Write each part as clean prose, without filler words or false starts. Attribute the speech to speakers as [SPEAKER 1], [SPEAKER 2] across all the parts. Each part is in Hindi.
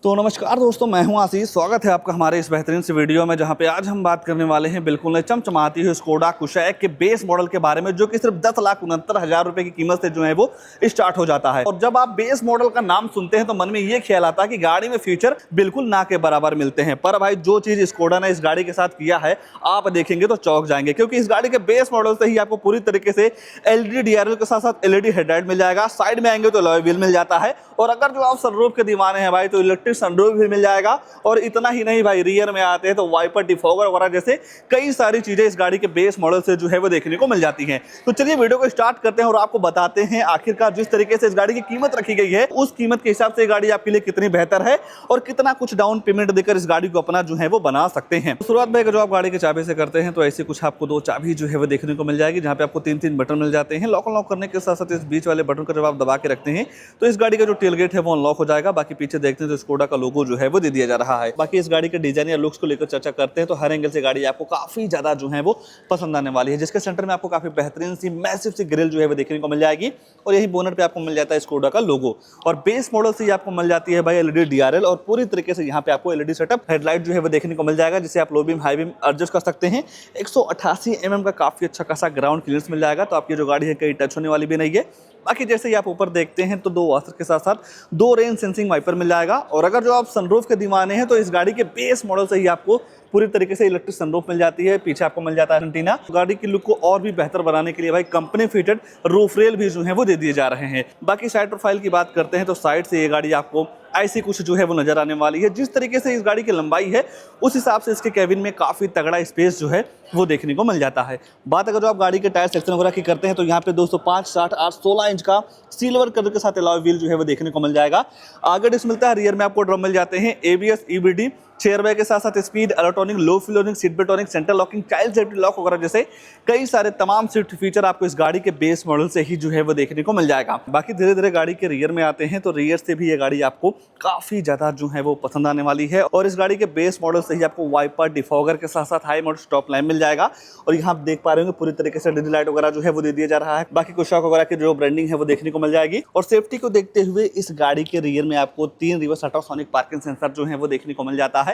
[SPEAKER 1] तो नमस्कार दोस्तों, मैं हूं आशीष। स्वागत है आपका हमारे इस बेहतरीन से वीडियो में, जहां पे आज हम बात करने वाले हैं बिल्कुल नई चमचमाती हुई स्कोडा कुशैक के बेस मॉडल के बारे में, जो कि सिर्फ 10,69,000 रुपए की कीमत से जो है वो स्टार्ट हो जाता है। और जब आप बेस मॉडल का नाम सुनते हैं तो मन में ये ख्याल आता है कि गाड़ी में फीचर बिल्कुल ना के बराबर मिलते हैं। पर भाई जो चीज स्कोडा ने इस गाड़ी के साथ किया है, आप देखेंगे तो चौंक जाएंगे, क्योंकि इस गाड़ी के बेस मॉडल से ही आपको पूरी तरीके से एलईडी डीआरएल के साथ साथ एलईडी हेडलाइट मिल जाएगा। साइड में आएंगे तो अलॉय व्हील मिल जाता है, और अगर जो आप सनरूफ के दीवाने हैं भाई तो इलेक्ट्रिक सनरूफ भी मिल जाएगा। और इतना ही नहीं भाई, रियर में आते हैं तो वाइपर डिफॉगर वगैरह जैसे कई सारी चीजें इस गाड़ी के बेस मॉडल से जो है वो देखने को मिल जाती हैं। तो चलिए वीडियो को स्टार्ट करते हैं और आपको बताते हैं आखिरकार जिस तरीके से इस गाड़ी की कीमत रखी गई है, उस कीमत के हिसाब से गाड़ी आपके लिए कितनी बेहतर है और कितना कुछ डाउन पेमेंट देकर इस गाड़ी को अपना जो है वो बना सकते हैं। तो शुरुआत में जो आप गाड़ी की चाबी से करते हैं तो ऐसे कुछ आपको दो चाबी जो है वो देखने को मिल जाएगी, जहां पे आपको तीन बटन मिल जाते हैं। लॉक अनलॉक करने के साथ साथ इस बीच वाले बटन को जब आप दबा के रखते हैं तो इस गाड़ी का जो टेलगेट है वो अनलॉक हो जाएगा। बाकी पीछे देखते हैं तो स्कोडा का लोगो जो है वो दे दिया जा रहा है। बाकी इस गाड़ी के डिजाइन या लुक्स को लेकर चर्चा करते हैं तो हर एंगल से गाड़ी आपको काफी ज्यादा जो है वो पसंद आने वाली है, जिसके सेंटर में आपको काफी बेहतरीन सी मैसिव सी ग्रिल जो है वो देखने को मिल जाएगी। और यही बोनट पे आपको मिल जाता है स्कोडा का लोगो, और बेस मॉडल से आपको मिल जाती है भाई एलईडी डीआरएल, और पूरी तरीके से यहाँ पे आपको एलईडी सेटअप हेडलाइट जो है वो देखने को मिल जाएगा, जिसे आप low beam high beam adjust कर सकते हैं। 188 mm का काफी अच्छा खासा ग्राउंड क्लियरेंस मिल जाएगा, तो आपकी जो गाड़ी है कहीं टच होने वाली भी नहीं है। बाकी जैसे ही आप ऊपर देखते हैं तो दो वॉशर के साथ साथ दो रेन सेंसिंग वाइपर मिल जाएगा। और अगर जो आप सनरूफ के दीवाने हैं तो इस गाड़ी के बेस मॉडल से ही आपको पूरी तरीके से इलेक्ट्रिक सनरूफ मिल जाती है। पीछे आपको मिल जाता है एंटीना। गाड़ी की लुक को और भी बेहतर बनाने के लिए भाई कंपनी फिटेड रूफ रेल भी जो है वो दे दिए जा रहे हैं। बाकी साइड प्रोफाइल की बात करते हैं तो साइड से ये गाड़ी आपको ऐसी कुछ जो है वो नजर आने वाली है। जिस तरीके से इस गाड़ी की लंबाई है उस हिसाब से इसके कैबिन में काफी तगड़ा स्पेस जो है वो देखने को मिल जाता है। बात अगर जो आप गाड़ी के टायर सेक्शन वगैरह की करते हैं तो यहाँ पे 205, 60, 8, 16 इंच का सिल्वर कलर के साथ अलॉय व्हील जो है वो देखने को मिल जाएगा। आगे डिस्क मिलता है, रियर में आपको ड्रम मिल जाते हैं, एबीएस, ईबीडी, चेयरबैग के साथ साथ speed, electronic, low flooring, seat बेल्टोनिक, centre locking, child safety lock वगैरह जैसे कई सारे तमाम सेफ्टी फीचर आपको इस गाड़ी के बेस मॉडल से ही जो है वो देखने को मिल जाएगा। बाकी धीरे धीरे गाड़ी के रियर में आते हैं तो रियर से भी ये गाड़ी आपको काफी ज्यादा जो है वो पसंद आने वाली है। और इस गाड़ी के बेस मॉडल से ही आपको वाइपर डिफॉगर के साथ साथ हाई मॉडल स्टॉप लैंप मिल जाएगा। और यहाँ आप देख पा रहे होंगे पूरी तरीके से डिजी लाइट वगैरह जो है वो दे दिया जा रहा है। बाकी कुशॉक वगैरह की जो ब्रांडिंग है वो देखने को मिल जाएगी। और सेफ्टी को देखते हुए इस गाड़ी के रियर में आपको 3 रिवर्स अल्ट्रासोनिक पार्किंग सेंसर जो है वो देखने को मिल जाता है।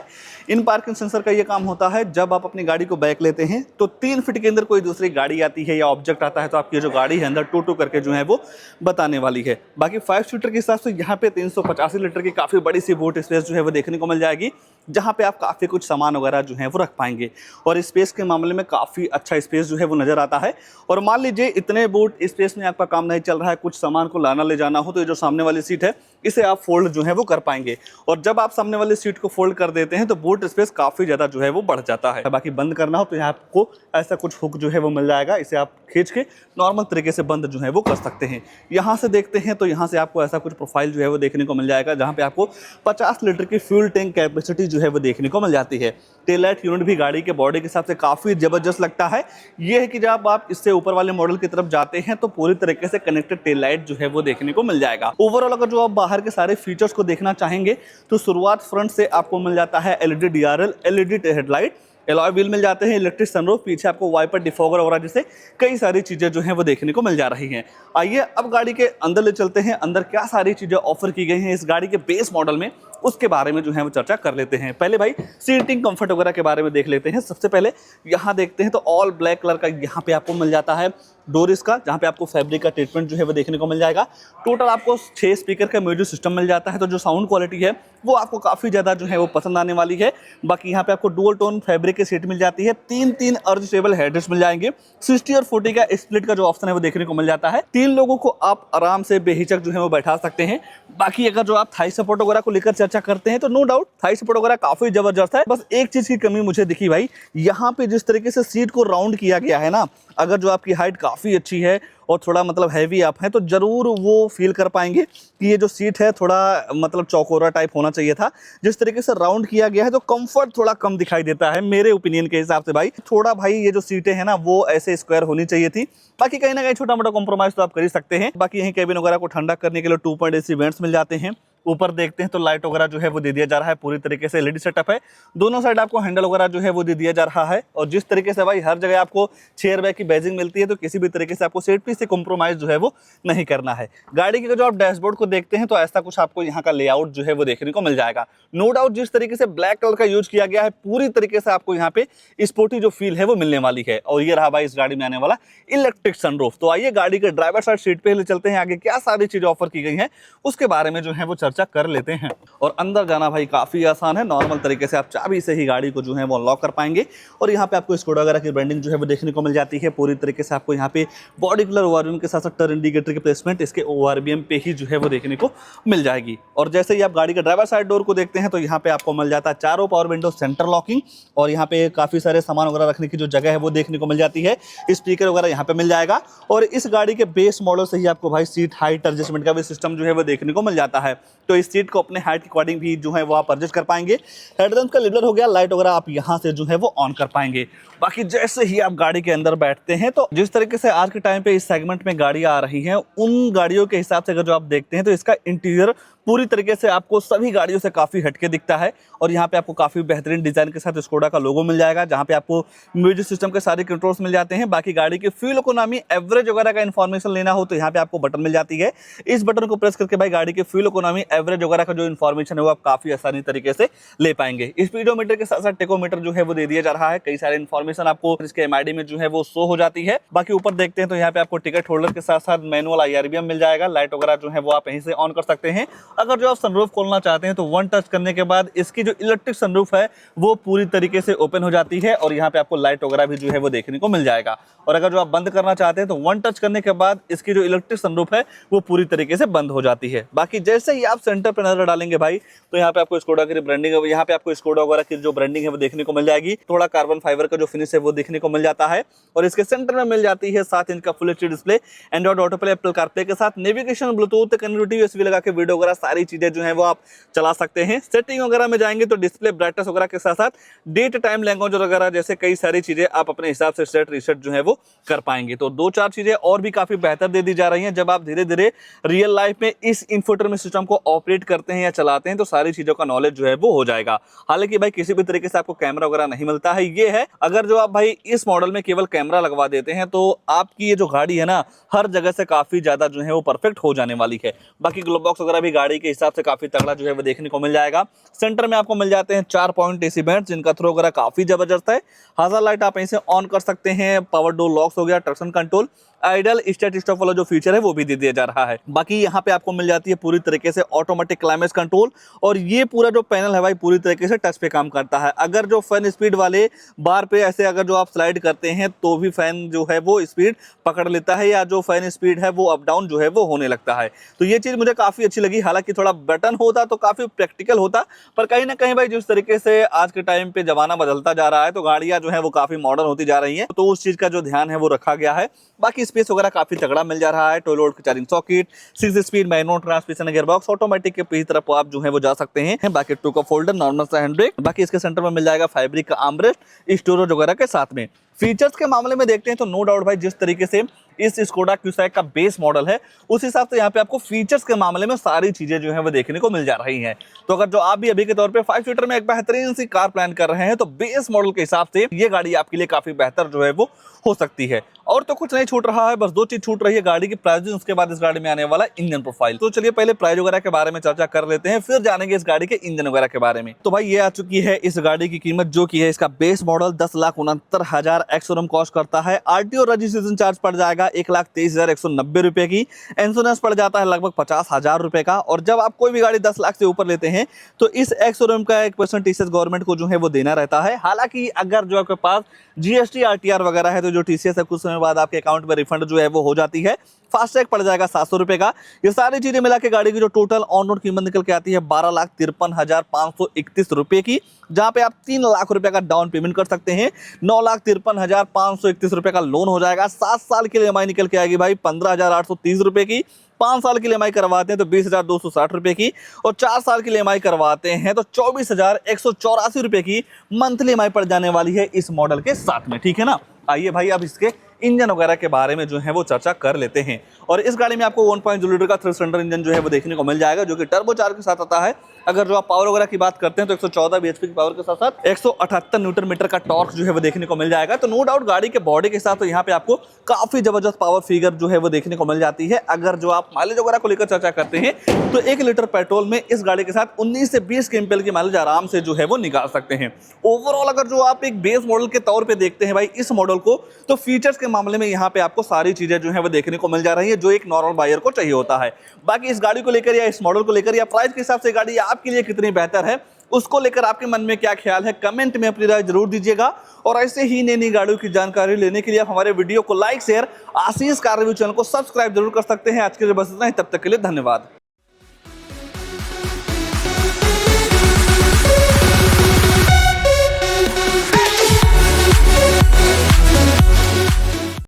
[SPEAKER 1] इन पार्किंग सेंसर का ये काम होता है, जब आप अपनी गाड़ी को बैक लेते हैं तो 3 फीट के अंदर कोई दूसरी गाड़ी आती है या ऑब्जेक्ट आता है तो आपकी जो गाड़ी है अंदर टू टू करके जो है वो बताने वाली है। बाकी 5 सीटर के हिसाब से यहाँ पे 385 लीटर की काफी बड़ी सी बूट स्पेस जो है वो देखने को मिल जाएगी, जहां पे आप काफी कुछ सामान वगैरह जो है वो रख पाएंगे। और स्पेस के मामले में काफी अच्छा स्पेस जो है वो नजर आता है। और मान लीजिए इतने बूट स्पेस में आपका काम नहीं चल रहा है, कुछ सामान को लाना ले जाना हो, तो ये जो सामने वाली सीट है इसे आप फोल्ड जो है वो कर पाएंगे। और जब आप सामने वाली सीट को फोल्ड कर देते हैं तो बूट स्पेस काफी ज्यादा जो है वो बढ़ जाता है। बाकी बंद करना हो तो यहाँ आपको ऐसा कुछ हुक जो है वो मिल जाएगा, इसे आप खींच के नॉर्मल तरीके से बंद जो है वो कर सकते हैं। यहाँ से देखते हैं तो यहाँ से आपको ऐसा कुछ प्रोफाइल जो है वो देखने को मिल जाएगा, जहाँ पे आपको 50 लीटर की फ्यूल टैंक कैपेसिटी जो है वो देखने को मिल जाती है। टेल लाइट यूनिट भी गाड़ी के बॉडी के हिसाब से काफी जबरदस्त लगता है। यह है कि जब आप इससे ऊपर वाले मॉडल की तरफ जाते हैं तो पूरी तरीके से कनेक्टेड टेल लाइट जो है वो देखने को मिल जाएगा। ओवरऑल अगर जो आप बाहर के सारे फीचर्स को देखना चाहेंगे तो शुरुआत फ्रंट से आपको मिल जाता है LED DRL, LED headlight, alloy wheel मिल जाते हैं, इलेक्ट्रिक सनरूफ, पीछे आपको वाइपर डिफॉगर वगैरह जैसे कई सारी चीजें जो हैं वो देखने को मिल जा रही हैं। आइए अब गाड़ी के अंदर ले चलते हैं, अंदर क्या सारी चीजें ऑफर की गई हैं इस गाड़ी के बेस मॉडल में, उसके बारे में जो है वो चर्चा कर लेते हैं। पहले भाई सीटिंग कंफर्ट वगैरह के बारे में देख लेते हैं। सबसे पहले यहाँ देखते हैं तो ऑल ब्लैक कलर का यहाँ पे आपको मिल जाता है डोरिस का, जहाँ पे आपको फैब्रिक का ट्रीटमेंट जो है वो देखने को मिल जाएगा। टोटल आपको 6 स्पीकर का म्यूजिक सिस्टम मिल जाता है, तो जो साउंड क्वालिटी है वो आपको काफी ज्यादा जो है वो पसंद आने वाली है। बाकी यहाँ पे आपको डुअल टोन फैब्रिक की सीट मिल जाती है, 3 एडजस्टेबल हेडरेस्ट मिल जाएंगे, 60 और 40 का स्प्लिट का जो ऑप्शन है वो देखने को मिल जाता है। 3 लोगों को आप आराम से बेहिचक जो है वो बैठा सकते हैं। बाकी अगर जो आप थाई सपोर्ट वगैरह को लेकर चर्चा करते हैं तो नो डाउट थाई सपोर्ट वगैरह काफी जबरदस्त है। बस एक चीज की कमी मुझे दिखी भाई, यहाँ पे जिस तरीके से सीट को राउंड किया गया है ना, अगर जो आपकी हाइट काफी अच्छी है और थोड़ा मतलब हैवी आप हैं तो जरूर वो फील कर पाएंगे कि ये जो सीट है थोड़ा मतलब चौकोरा टाइप होना चाहिए था। जिस तरीके से राउंड किया गया है तो कंफर्ट थोड़ा कम दिखाई देता है मेरे ओपिनियन के हिसाब से भाई। थोड़ा भाई ये जो सीटें हैं ना वो ऐसे स्क्वायर होनी चाहिए थी। बाकी कहीं ना कहीं छोटा मोटा कॉम्प्रोमाइज तो आप कर ही सकते हैं। बाकी यहीं कैबिन वगैरह को ठंडा करने के लिए 2 पॉइंट AC वेंट्स मिल जाते हैं। ऊपर देखते हैं तो लाइट वगैरह जो है वो दे दिया जा रहा है, पूरी तरीके से एलईडी सेटअप है। दोनों साइड आपको हैंडल वगैरह जो है वो दे दिया जा रहा है। और जिस तरीके से भाई हर जगह आपको 6 एयरबैग की बैजिंग मिलती है, तो किसी भी तरीके से आपको सेफ्टी से कॉम्प्रोमाइज जो है वो नहीं करना है। गाड़ी के जो आप डैशबोर्ड को देखते हैं तो ऐसा कुछ आपको यहाँ का लेआउट जो है वो देखने को मिल जाएगा। नो डाउट जिस तरीके से ब्लैक कलर का यूज किया गया है, पूरी तरीके से आपको यहाँ पे स्पोर्टी जो फील है वो मिलने वाली है। और ये रहा भाई इस गाड़ी में आने वाला इलेक्ट्रिक सनरूफ। तो आइए गाड़ी के ड्राइवर साइड सीट पे चलते हैं, आगे क्या सारी चीजें ऑफर की गई हैं उसके बारे में जो है वो चर्चा कर लेते हैं। और अंदर जाना भाई काफी आसान है, नॉर्मल तरीके से आप चाबी से ही गाड़ी को जो है वो अनलॉक कर पाएंगे। और यहाँ पे आपको स्कोडा वगैरह की ब्रांडिंग जो है वो देखने को मिल जाती है। पूरी तरीके से आपको यहाँ पे बॉडी कलर ओआरबीएम के साथ साथ टर्न इंडिकेटर की प्लेसमेंट इसके ओआरबीएम पे ही जो है वो देखने को मिल जाएगी। और जैसे ही आप गाड़ी के ड्राइवर साइड डोर को देखते हैं तो यहाँ पे आपको मिल जाता है चारों पावर विंडो सेंटर लॉकिंग। और यहाँ पे काफी सारे सामान वगैरह रखने की जो जगह है वो देखने को मिल जाती है। स्पीकर वगैरह यहाँ पे मिल जाएगा। और इस गाड़ी के बेस मॉडल से ही आपको भाई सीट हाइट एडजस्टमेंट का भी सिस्टम जो है वो देखने को मिल जाता है। तो इस सीट को अपने हाइट के अकॉर्डिंग भी जो है वो आप एडजस्ट कर पाएंगे। हेडलैम्प का लिबलर हो गया, लाइट वगैरह आप यहाँ से जो है वो ऑन कर पाएंगे। बाकी जैसे ही आप गाड़ी के अंदर बैठते हैं तो जिस तरीके से आज के टाइम पे इस सेगमेंट में गाड़ियां आ रही हैं, उन गाड़ियों के हिसाब से अगर जो आप देखते हैं तो इसका इंटीरियर पूरी तरीके से आपको सभी गाड़ियों से काफी हटके दिखता है। और यहाँ पे आपको काफी बेहतरीन डिजाइन के साथ स्कोडा का लोगो मिल जाएगा, जहाँ पे आपको म्यूजिक सिस्टम के सारे कंट्रोल्स मिल जाते हैं। बाकी गाड़ी की फ्यूल इकोनॉमी, एवरेज वगैरह का इन्फॉर्मेशन लेना हो तो यहाँ पे आपको बटन मिल जाती है। इस बटन को प्रेस करके भाई गाड़ी की फ्यूल इकोनॉमी, एवरेज वगैरह का जो इन्फॉर्मेशन है वो आप काफी आसानी तरीके से ले पाएंगे। स्पीडोमीटर के साथ साथ टेकोमीटर जो है वो दे दिया जा रहा है। कई सारे इन्फॉर्मेशन आपको इसके एमआईडी में जो है वो शो हो जाती है। बाकी ऊपर देखते हैं तो यहाँ पे आपको टिकट होल्डर के साथ साथ मैनुअल आईआरबीएम मिल जाएगा। लाइट वगैरह जो है वो आप यहीं से ऑन कर सकते हैं। अगर जो आप सनरूफ खोलना चाहते हैं तो वन टच करने के बाद इसकी जो इलेक्ट्रिक सनरूफ है वो पूरी तरीके से ओपन हो जाती है। और यहाँ पे आपको लाइट वगैरह भी जो है वो देखने को मिल जाएगा। और अगर जो आप बंद करना चाहते हैं तो वन टच करने के बाद इसकी जो इलेक्ट्रिक सनरूफ है वो पूरी तरीके से बंद हो जाती है। बाकी जैसे ही आप सेंटर पे नजर डालेंगे भाई तो यहाँ पे आपको स्कोडा की ब्रांडिंग है, यहाँ पे आपको स्कोडा वगैरह की जो ब्रांडिंग है वो देखने को मिल जाएगी। थोड़ा कार्बन फाइबर का जो फिनिश है वो देखने को मिल जाता है। और इसके सेंटर में मिल जाती है 7 इंच का full HD display, Android auto play, Apple CarPlay के साथ नेविगेशन, ब्लूटूथ कनेक्टिविटी, यूएसबी लगा के वीडियो वगैरह सारी चीजें जो है वो आप चला सकते हैं। सेटिंग वगैरह में जाएंगे तो डिस्प्ले ब्राइटनेस वगैरह के साथ साथ डेट टाइम लैंग्वेज वगैरह जैसे कई सारी चीजें आप अपने हिसाब से सेट रीसेट जो है वो कर पाएंगे। तो 2-4 चीजें और भी काफी बेहतर दे दी जा रही हैं। जब आप धीरे धीरे रियल लाइफ में इस इंफोटेनमेंट सिस्टम को ऑपरेट करते हैं या चलाते हैं तो सारी चीजों का नॉलेज जो है वो हो जाएगा। हालांकि भाई किसी भी तरीके से आपको कैमरा वगैरह नहीं मिलता है। ये है अगर जो आप भाई इस मॉडल में केवल कैमरा लगवा देते हैं तो आपकी ये जो गाड़ी है ना हर जगह से काफी ज्यादा जो है वो परफेक्ट हो जाने वाली है। बाकी ग्लोब बॉक्स वगैरह भी गाड़ी के हिसाब से काफी तगड़ा जो है वो देखने को मिल जाएगा। सेंटर में आपको मिल जाते हैं 4 पॉइंट एसी वेंट जिनका थ्रो वगैरह काफी जबरदस्त है। हाजर लाइट आप यहीं से ऑन कर सकते हैं। पावर डोर लॉक्स हो गया, traction control, idol start stop वाला जो फीचर है वो भी दे दिया जा रहा है। बाकी यहाँ पे आपको मिल जाती है पूरी तरीके से ऑटोमेटिक क्लाइमेट कंट्रोल। और ये पूरा जो पैनल है भाई पूरी तरीके से टच पे काम करता है। अगर जो फैन स्पीड वाले बार पे ऐसे अगर जो आप स्लाइड करते हैं तो भी फैन जो है वो स्पीड पकड़ लेता है, या जो फैन स्पीड है वो अप डाउन जो है वो होने लगता है। तो ये चीज मुझे काफी अच्छी लगी। हालांकि थोड़ा बटन होता तो काफी प्रैक्टिकल होता, पर कहीं ना कहीं भाई जिस तरीके से आज के टाइम पे जमाना बदलता जा रहा है तो गाड़ियां जो है वो काफी मॉडर्न होती जा रही हैं, तो उस चीज का जो ध्यान है वो रखा गया है। बाकी स्पेस वगैरह काफी तगड़ा मिल जा रहा है। टॉयलेट का charging socket, 6 speed manual transmission, gearbox automatic के पीछे तरफ आप जो है वो जा सकते हैं। बाकी टू कप फोल्डर, नॉर्मल सा हैंड ब्रेक। बाकी इसके सेंटर में मिल जाएगा फैब्रिक का आर्मरेस्ट, स्टोरेज वगैरह के साथ में। फीचर्स के मामले में देखते हैं तो नो डाउट भाई जिस तरीके से इस स्कोडा क्यूसाइक का बेस मॉडल है उस हिसाब से यहाँ पे आपको फीचर्स के मामले में सारी चीजें जो है वो देखने को मिल जा रही हैं। तो अगर जो आप भी अभी के तौर पे 5 सीटर में एक बेहतरीन सी कार प्लान कर रहे हैं तो बेस मॉडल के हिसाब से ये गाड़ी आपके लिए काफी बेहतर जो है वो हो सकती है। और तो कुछ नहीं छूट रहा है, बस 2 चीज छूट रही है, गाड़ी की प्राइसिंग, उसके बाद इस गाड़ी में आने वाला इंजन प्रोफाइल। तो चलिए पहले प्राइस वगैरह के बारे में चर्चा कर लेते हैं, फिर जानेंगे इस गाड़ी के इंजन वगैरह के बारे में। तो भाई ये आ चुकी है इस गाड़ी की कीमत, जो की है इसका बेस मॉडल 10,69,000 एक्स-शोरूम कॉस्ट करता है। आरटीओ रजिस्ट्रेशन चार्ज पड़ जाएगा 1,23,190 रुपए की। इंश्योरेंस पड़ जाता है लगभग 50,000 रुपए का। और जब आप कोई भी गाड़ी 10 लाख से ऊपर लेते हैं तो इस एक्स-शोरूम का 1% टीसीएस गवर्नमेंट को जो है वो देना रहता है। हालांकि अगर जो आपके पास जीएसटी आरटीआर वगैरह है तो जो टीसीएस है कुछ समय बाद आपके अकाउंट में रिफंड जो है वो हो जाती है। फास्टैग पड़ जाएगा 700 रुपए का। ये सारी चीजें मिला के गाड़ी की जो टोटल ऑन रोड कीमत निकल के आती है 12,53,531 रुपए की, जहां पे आप 3 लाख रुपए का डाउन पेमेंट कर सकते हैं। 9,53,531 रुपए का लोन हो जाएगा। 7 साल के लिए ईएमआई निकल के आएगी भाई 15,830 रुपए की। 5 साल के लिए ईएमआई करवाते हैं तो 20,260 रुपए की। और 4 साल के लिए ईएमआई करवाते हैं तो 24,184 रुपए की मंथली ईएमआई पड़ जाने वाली है इस मॉडल के साथ में। ठीक है ना। आइए भाई अब इसके इंजन वगैरह के बारे में जो है वो चर्चा कर लेते हैं। और इस गाड़ी में आपको 1.2 लीटर का 3 सिलेंडर इंजन जो है वो देखने को मिल जाएगा, जो कि टर्बो चार्ज के साथ आता है। अगर जो आप पावर वगैरह की बात करते हैं तो 114 bhp की पावर के साथ साथ 178 न्यूटन मीटर का टॉर्क जो है वो देखने को मिल जाएगा। तो नो डाउट गाड़ी के बॉडी के साथ तो यहाँ पे आपको काफी जबरदस्त पावर फिगर जो है वो देखने को मिल जाती है। अगर जो आप माइलेज वगैरह को लेकर चर्चा करते हैं तो 1 लीटर पेट्रोल में इस गाड़ी के साथ 19 से 20 केएमपीएल की माइलेज आराम से जो है वो निकाल सकते हैं। ओवरऑल अगर जो आप एक बेस मॉडल के तौर पे देखते हैं भाई इस मॉडल को, तो फीचर्स के मामले में यहाँ पे आपको सारी चीजें जो है वो देखने को मिल जा रही है जो एक नॉर्मल बायर को चाहिए होता है। बाकी इस गाड़ी को लेकर या इस मॉडल को लेकर या प्राइस के हिसाब से गाड़ी आपके लिए कितनी बेहतर है, उसको लेकर आपके मन में क्या ख्याल है, कमेंट में अपनी राय जरूर दीजिएगा। और ऐसे ही नई नई गाड़ियों की जानकारी लेने के लिए आप हमारे वीडियो को लाइक शेयर, आशीष कार रिव्यू चैनल को सब्सक्राइब जरूर कर सकते हैं। आज के लिए बस इतना ही, तब तक के लिए धन्यवाद।